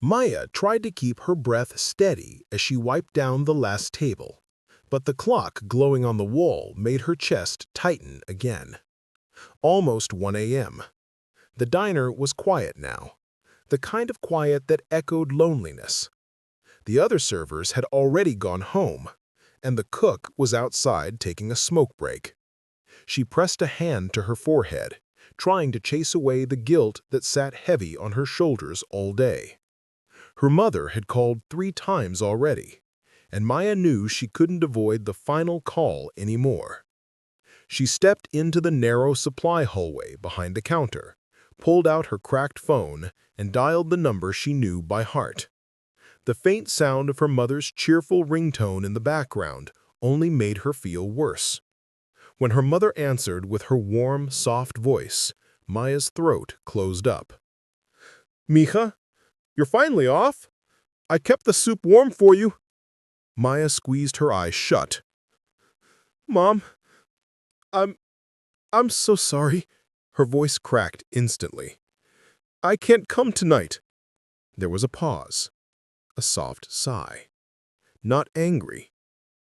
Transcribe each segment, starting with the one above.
Maya tried to keep her breath steady as she wiped down the last table, but the clock glowing on the wall made her chest tighten again. Almost 1 a.m. The diner was quiet now, the kind of quiet that echoed loneliness. The other servers had already gone home, and the cook was outside taking a smoke break. She pressed a hand to her forehead, trying to chase away the guilt that sat heavy on her shoulders all day. Her mother had called 3 times already, and Maya knew she couldn't avoid the final call anymore. She stepped into the narrow supply hallway behind the counter, pulled out her cracked phone, and dialed the number she knew by heart. The faint sound of her mother's cheerful ringtone in the background only made her feel worse. When her mother answered with her warm, soft voice, Maya's throat closed up. "Mija, you're finally off? I kept the soup warm for you." Maya squeezed her eyes shut. "Mom, I'm so sorry." Her voice cracked instantly. "I can't come tonight." There was a pause, a soft sigh. Not angry,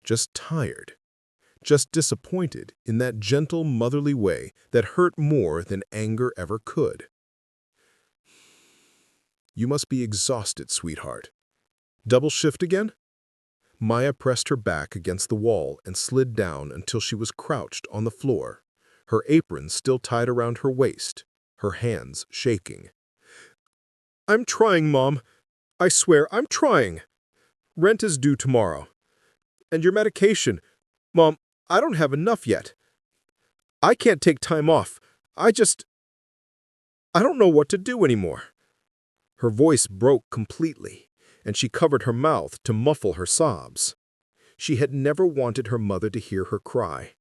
just tired. Just disappointed in that gentle motherly way that hurt more than anger ever could. "You must be exhausted, sweetheart. Double shift again?" Maya pressed her back against the wall and slid down until she was crouched on the floor, her apron still tied around her waist, her hands shaking. "I'm trying, Mom. I swear, I'm trying. Rent is due tomorrow. And your medication. Mom, I don't have enough yet. I can't take time off. I don't know what to do anymore." Her voice broke completely, and she covered her mouth to muffle her sobs. She had never wanted her mother to hear her cry,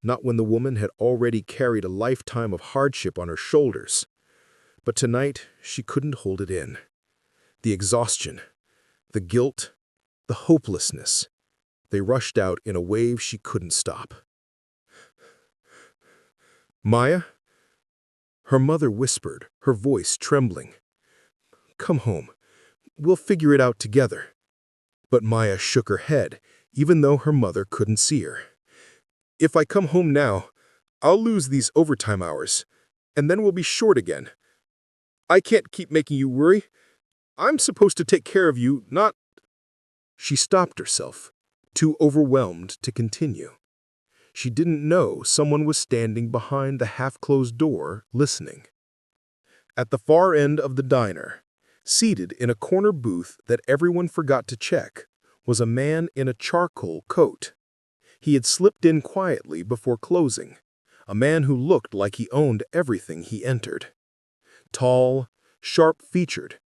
not when the woman had already carried a lifetime of hardship on her shoulders. But tonight, she couldn't hold it in. The exhaustion, the guilt, the hopelessness, they rushed out in a wave she couldn't stop. "Maya?" Her mother whispered, her voice trembling. "Come home. We'll figure it out together." But Maya shook her head, even though her mother couldn't see her. "If I come home now, I'll lose these overtime hours, and then we'll be short again. I can't keep making you worry. I'm supposed to take care of you, not—" She stopped herself, too overwhelmed to continue. She didn't know someone was standing behind the half-closed door, listening. At the far end of the diner, seated in a corner booth that everyone forgot to check, was a man in a charcoal coat. He had slipped in quietly before closing, a man who looked like he owned everything he entered. Tall, sharp-featured,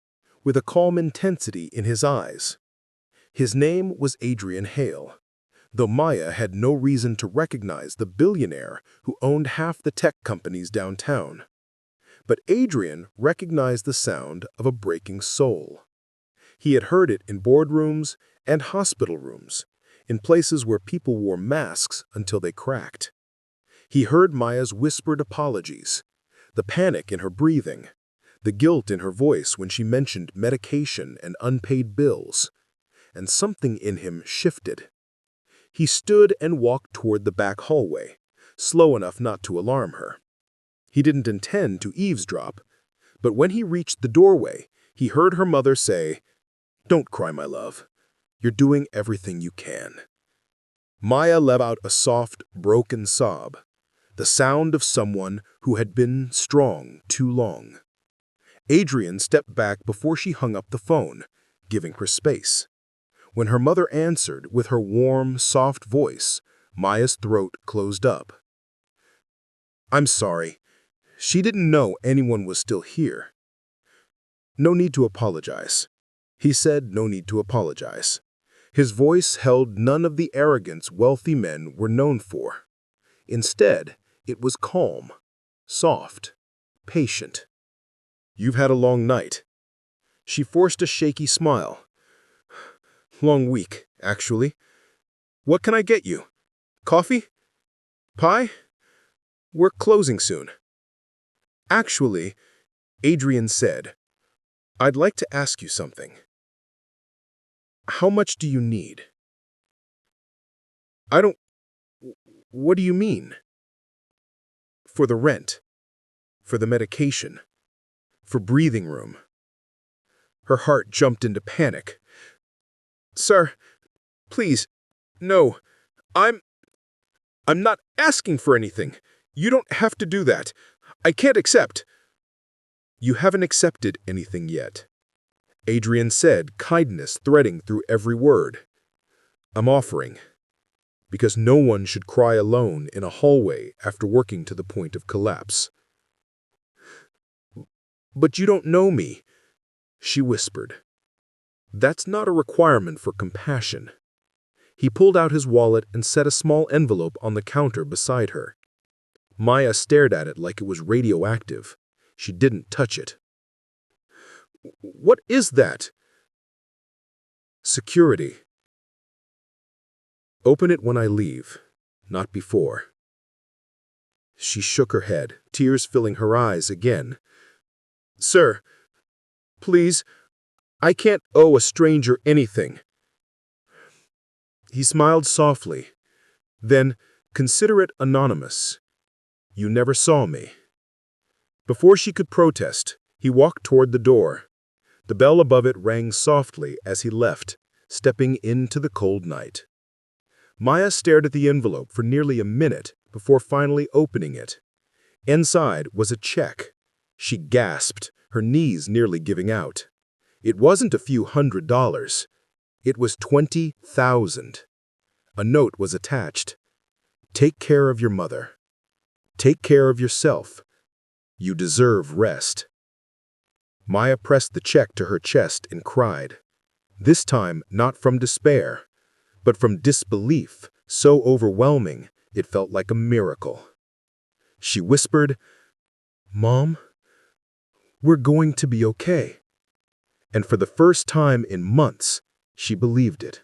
with a calm intensity in his eyes. His name was Adrian Hale, though Maya had no reason to recognize the billionaire who owned half the tech companies downtown. But Adrian recognized the sound of a breaking soul. He had heard it in boardrooms and hospital rooms, in places where people wore masks until they cracked. He heard Maya's whispered apologies, the panic in her breathing, the guilt in her voice when she mentioned medication and unpaid bills, and something in him shifted. He stood and walked toward the back hallway, slow enough not to alarm her. He didn't intend to eavesdrop, but when he reached the doorway, he heard her mother say, "Don't cry, my love. You're doing everything you can." Maya let out a soft, broken sob, the sound of someone who had been strong too long. Adrian stepped back before she hung up the phone, giving her space. When her mother answered with her warm, soft voice, Maya's throat closed up. "I'm sorry. She didn't know anyone was still here." "No need to apologize." He said no need to apologize. His voice held none of the arrogance wealthy men were known for. Instead, it was calm, soft, patient. "You've had a long night." She forced a shaky smile. "Long week, actually. What can I get you? Coffee? Pie? We're closing soon." "Actually," Adrian said, I'd like to ask you something. How much do you need? I don't... What do you mean? For the rent. For the medication. For breathing room. Her heart jumped into panic. Sir, please, no, I'm not asking for anything. You don't have to do that. I can't accept. You haven't accepted anything yet. Adrian said, kindness threading through every word. I'm offering. Because no one should cry alone in a hallway after working to the point of collapse. But you don't know me, she whispered. That's not a requirement for compassion. He pulled out his wallet and set a small envelope on the counter beside her. Maya stared at it like it was radioactive. She didn't touch it. What is that? Security. Open it when I leave, not before. She shook her head, tears filling her eyes again. Sir, please, I can't owe a stranger anything. He smiled softly. Then, consider it anonymous. You never saw me. Before she could protest, he walked toward the door. The bell above it rang softly as he left, stepping into the cold night. Maya stared at the envelope for nearly a minute before finally opening it. Inside was a check. She gasped, her knees nearly giving out. It wasn't a few $100s. It was $20,000. A note was attached. Take care of your mother. Take care of yourself. You deserve rest. Maya pressed the check to her chest and cried. This time not from despair, but from disbelief so overwhelming it felt like a miracle. She whispered, Mom, we're going to be okay. And for the first time in months, she believed it.